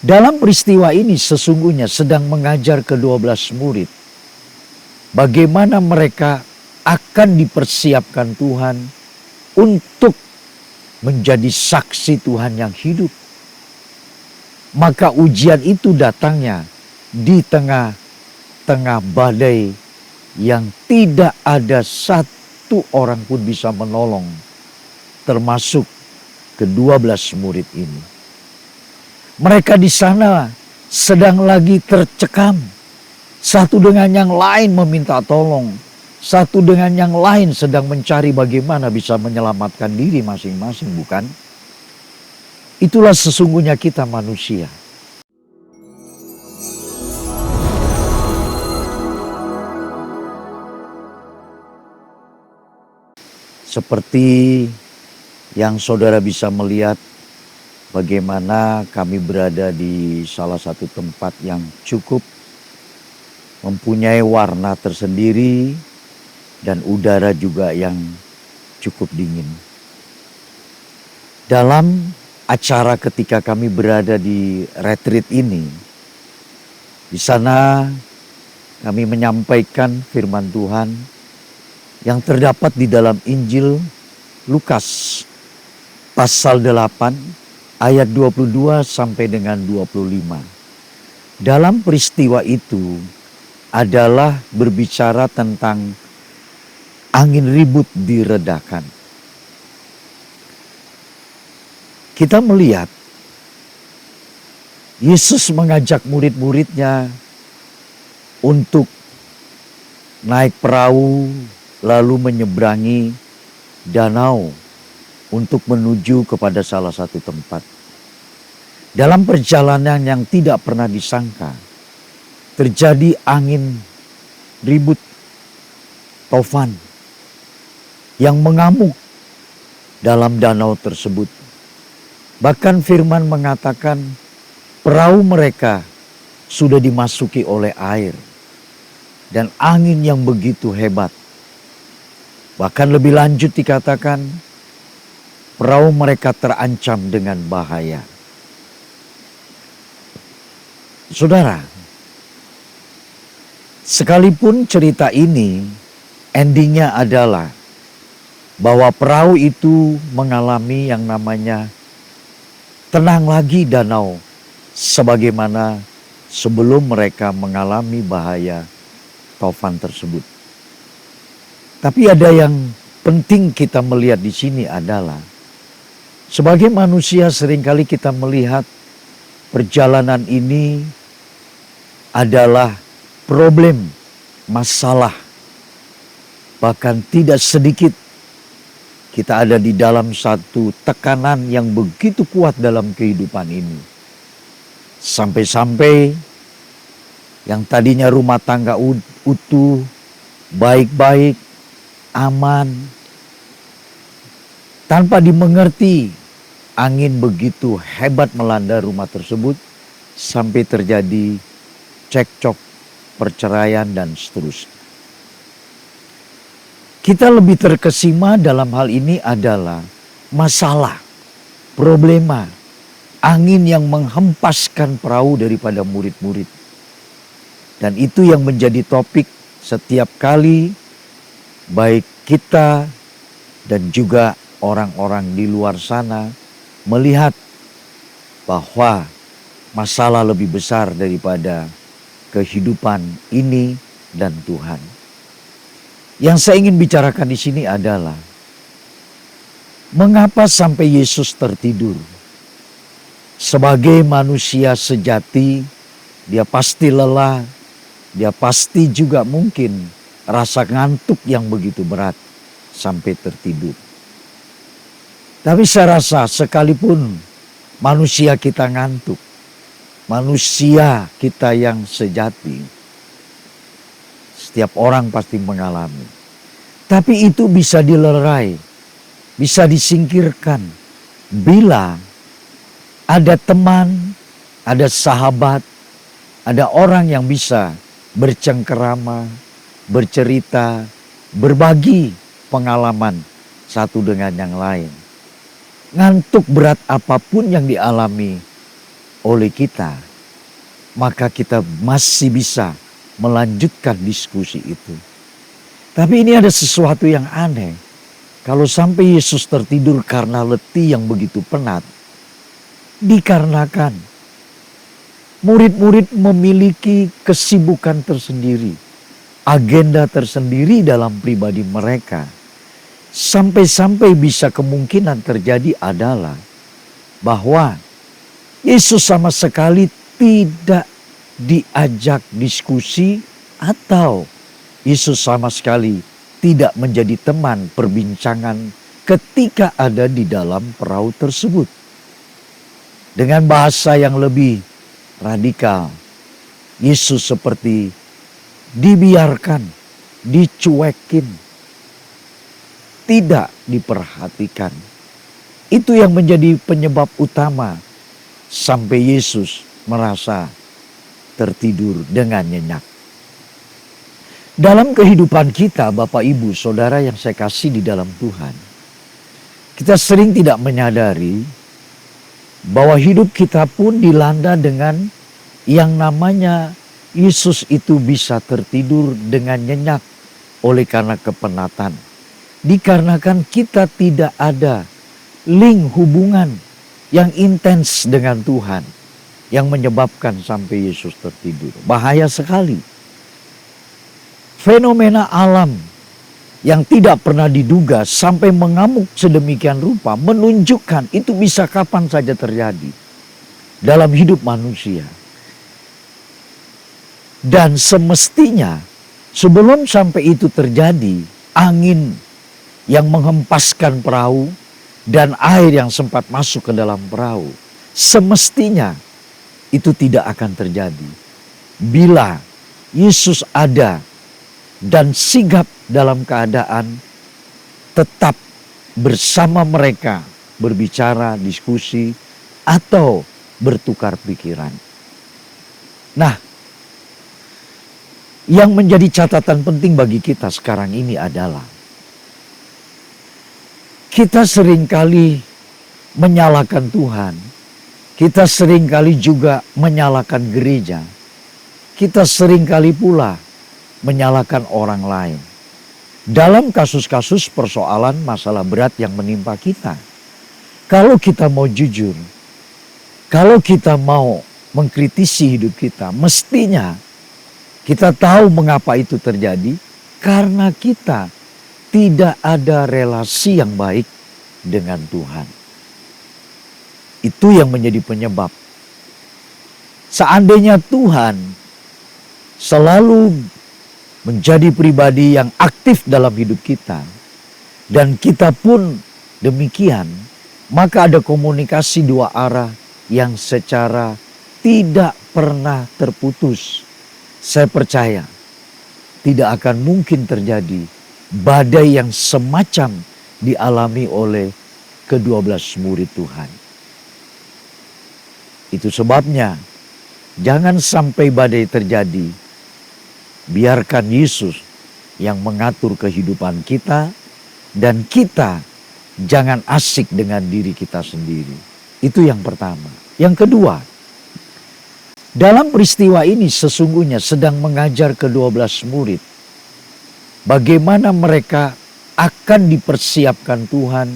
Dalam peristiwa ini sesungguhnya sedang mengajar ke-12 murid bagaimana mereka akan dipersiapkan Tuhan untuk menjadi saksi Tuhan yang hidup. Maka ujian itu datangnya di tengah-tengah badai yang tidak ada satu orang pun bisa menolong, termasuk ke-12 murid ini. Mereka di sana sedang lagi tercekam. Satu dengan yang lain meminta tolong. Satu dengan yang lain sedang mencari bagaimana bisa menyelamatkan diri masing-masing, bukan? Itulah sesungguhnya kita manusia. Seperti yang saudara bisa melihat bagaimana kami berada di salah satu tempat yang cukup mempunyai warna tersendiri dan udara juga yang cukup dingin. Dalam acara ketika kami berada di retreat ini, di sana kami menyampaikan firman Tuhan yang terdapat di dalam Injil Lukas pasal 8 ayat 22 sampai dengan 25. Dalam peristiwa itu adalah berbicara tentang angin ribut diredakan. Kita melihat Yesus mengajak murid-muridnya untuk naik perahu lalu menyeberangi danau untuk menuju kepada salah satu tempat. Dalam perjalanan yang tidak pernah disangka, terjadi angin ribut, tofan, yang mengamuk dalam danau tersebut. Bahkan firman mengatakan perahu mereka sudah dimasuki oleh air. Dan angin yang begitu hebat. Bahkan lebih lanjut dikatakan, perahu mereka terancam dengan bahaya. Saudara, sekalipun cerita ini endingnya adalah bahwa perahu itu mengalami yang namanya tenang lagi danau sebagaimana sebelum mereka mengalami bahaya tofan tersebut. Tapi ada yang penting kita melihat di sini adalah sebagai manusia seringkali kita melihat perjalanan ini adalah problem, masalah. Bahkan tidak sedikit kita ada di dalam satu tekanan yang begitu kuat dalam kehidupan ini. Sampai-sampai yang tadinya rumah tangga utuh, baik-baik, aman, tanpa dimengerti angin begitu hebat melanda rumah tersebut sampai terjadi cekcok, perceraian dan seterusnya. Kita lebih terkesima dalam hal ini adalah masalah, problema, angin yang menghempaskan perahu daripada murid-murid. Dan itu yang menjadi topik setiap kali baik kita dan juga orang-orang di luar sana melihat bahwa masalah lebih besar daripada kehidupan ini dan Tuhan. Yang saya ingin bicarakan di sini adalah mengapa sampai Yesus tertidur. Sebagai manusia sejati, dia pasti lelah, dia pasti juga mungkin rasa ngantuk yang begitu berat sampai tertidur. Tapi saya rasa sekalipun manusia kita ngantuk, manusia kita yang sejati, setiap orang pasti mengalami. Tapi itu bisa dilerai, bisa disingkirkan bila ada teman, ada sahabat, ada orang yang bisa bercengkerama, bercerita, berbagi pengalaman satu dengan yang lain. Ngantuk berat apapun yang dialami oleh kita, maka kita masih bisa melanjutkan diskusi itu. Tapi ini ada sesuatu yang aneh. Kalau sampai Yesus tertidur karena letih yang begitu penat, dikarenakan murid-murid memiliki kesibukan tersendiri, agenda tersendiri dalam pribadi mereka. Sampai-sampai bisa kemungkinan terjadi adalah bahwa Yesus sama sekali tidak diajak diskusi atau Yesus sama sekali tidak menjadi teman perbincangan ketika ada di dalam perahu tersebut. Dengan bahasa yang lebih radikal, Yesus seperti dibiarkan, dicuekin, tidak diperhatikan. Itu yang menjadi penyebab utama sampai Yesus merasa tertidur dengan nyenyak. Dalam kehidupan kita, Bapak Ibu Saudara yang saya kasih di dalam Tuhan, kita sering tidak menyadari bahwa hidup kita pun dilanda dengan yang namanya Yesus itu bisa tertidur dengan nyenyak oleh karena kepenatan. Dikarenakan kita tidak ada link hubungan yang intens dengan Tuhan yang menyebabkan sampai Yesus tertidur. Bahaya sekali. Fenomena alam yang tidak pernah diduga sampai mengamuk sedemikian rupa menunjukkan itu bisa kapan saja terjadi dalam hidup manusia. Dan semestinya sebelum sampai itu terjadi, angin yang menghempaskan perahu dan air yang sempat masuk ke dalam perahu, semestinya itu tidak akan terjadi bila Yesus ada dan sigap dalam keadaan tetap bersama mereka, berbicara, diskusi, atau bertukar pikiran. Nah, yang menjadi catatan penting bagi kita sekarang ini adalah kita seringkali menyalahkan Tuhan, kita seringkali juga menyalahkan gereja, kita seringkali pula menyalahkan orang lain. Dalam kasus-kasus persoalan masalah berat yang menimpa kita. Kalau kita mau jujur, kalau kita mau mengkritisi hidup kita, mestinya kita tahu mengapa itu terjadi. Karena kita tidak ada relasi yang baik dengan Tuhan. Itu yang menjadi penyebab. Seandainya Tuhan selalu menjadi pribadi yang aktif dalam hidup kita, dan kita pun demikian, maka ada komunikasi dua arah yang secara tidak pernah terputus. Saya percaya tidak akan mungkin terjadi badai yang semacam dialami oleh ke-12 murid Tuhan. Itu sebabnya jangan sampai badai terjadi. Biarkan Yesus yang mengatur kehidupan kita, dan kita jangan asik dengan diri kita sendiri. Itu yang pertama. Yang kedua, dalam peristiwa ini sesungguhnya sedang mengajar ke-12 murid bagaimana mereka akan dipersiapkan Tuhan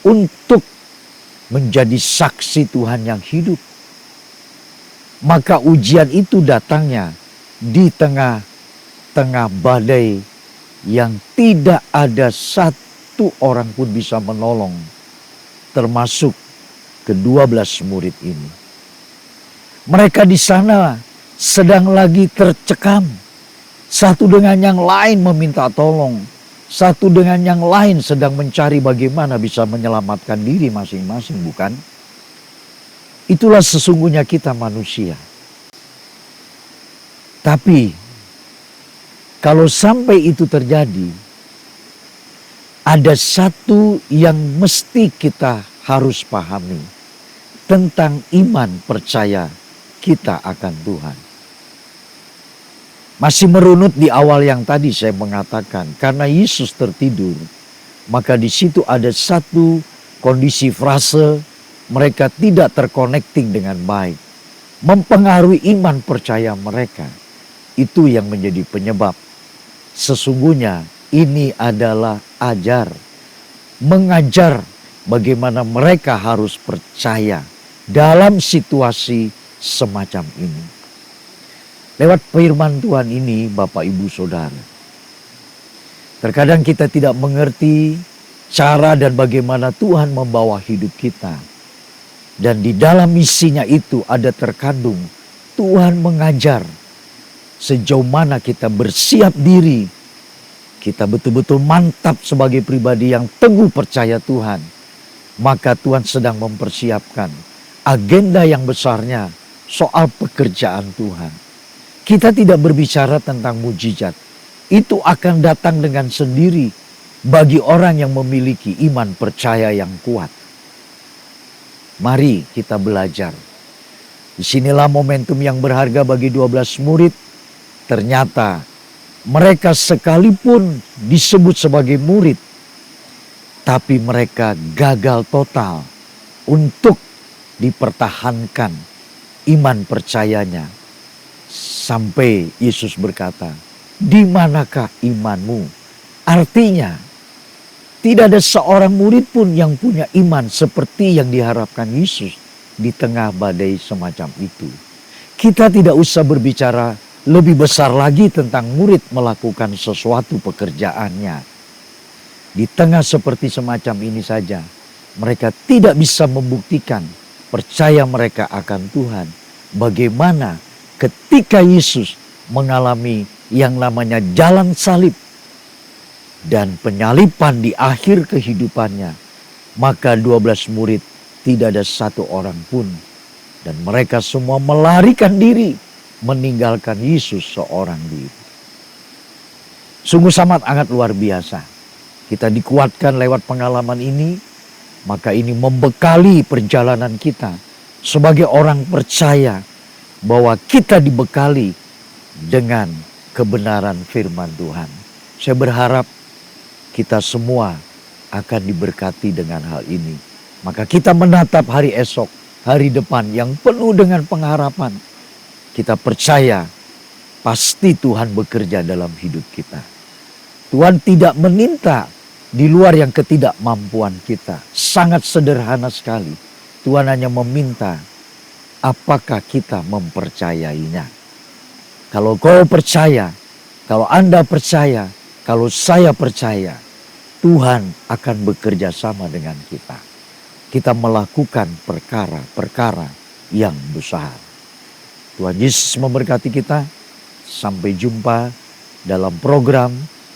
untuk menjadi saksi Tuhan yang hidup. Maka ujian itu datangnya di tengah-tengah badai yang tidak ada satu orang pun bisa menolong, termasuk ke-12 murid ini. Mereka di sana sedang lagi tercekam. Satu dengan yang lain meminta tolong. Satu dengan yang lain sedang mencari bagaimana bisa menyelamatkan diri masing-masing, bukan? Itulah sesungguhnya kita manusia. Tapi kalau sampai itu terjadi, ada satu yang mesti kita harus pahami tentang iman percaya kita akan Tuhan. Masih merunut di awal yang tadi saya mengatakan, karena Yesus tertidur, maka di situ ada satu kondisi frase mereka tidak terconnecting dengan baik. mempengaruhi iman percaya mereka. Itu yang menjadi penyebab. Sesungguhnya ini adalah mengajar bagaimana mereka harus percaya dalam situasi semacam ini. Lewat firman Tuhan ini, Bapak Ibu Saudara, terkadang kita tidak mengerti cara dan bagaimana Tuhan membawa hidup kita. Dan di dalam misinya itu ada terkandung Tuhan mengajar sejauh mana kita bersiap diri. Kita betul-betul mantap sebagai pribadi yang teguh percaya Tuhan. Maka Tuhan sedang mempersiapkan agenda yang besarnya soal pekerjaan Tuhan. Kita tidak berbicara tentang mujizat. Itu akan datang dengan sendiri bagi orang yang memiliki iman percaya yang kuat. Mari kita belajar. Disinilah momentum yang berharga bagi 12 murid. Ternyata mereka sekalipun disebut sebagai murid, tapi mereka gagal total untuk dipertahankan iman percayanya. Sampai Yesus berkata, "Di manakah imanmu?" Artinya, tidak ada seorang murid pun yang punya iman seperti yang diharapkan Yesus di tengah badai semacam itu. Kita tidak usah berbicara lebih besar lagi tentang murid melakukan sesuatu pekerjaannya. Di tengah seperti semacam ini saja, mereka tidak bisa membuktikan percaya mereka akan Tuhan. Bagaimana ketika Yesus mengalami yang namanya jalan salib dan penyaliban di akhir kehidupannya, maka 12 murid tidak ada satu orang pun. Dan mereka semua melarikan diri, meninggalkan Yesus seorang diri. Sungguh sangat luar biasa. Kita dikuatkan lewat pengalaman ini, maka ini membekali perjalanan kita sebagai orang percaya bahwa kita dibekali dengan kebenaran firman Tuhan. Saya berharap kita semua akan diberkati dengan hal ini. Maka kita menatap hari esok, hari depan yang penuh dengan pengharapan. Kita percaya pasti Tuhan bekerja dalam hidup kita. Tuhan tidak meminta di luar yang ketidakmampuan kita. Sangat sederhana sekali. Tuhan hanya meminta apakah kita mempercayainya. Kalau kau percaya, kalau Anda percaya, kalau saya percaya, Tuhan akan bekerja sama dengan kita. Kita melakukan perkara-perkara yang besar. Tuhan Yesus memberkati kita. Sampai jumpa dalam program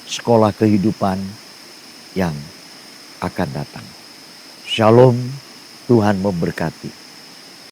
Sekolah Kehidupan yang akan datang. Shalom, Tuhan memberkati.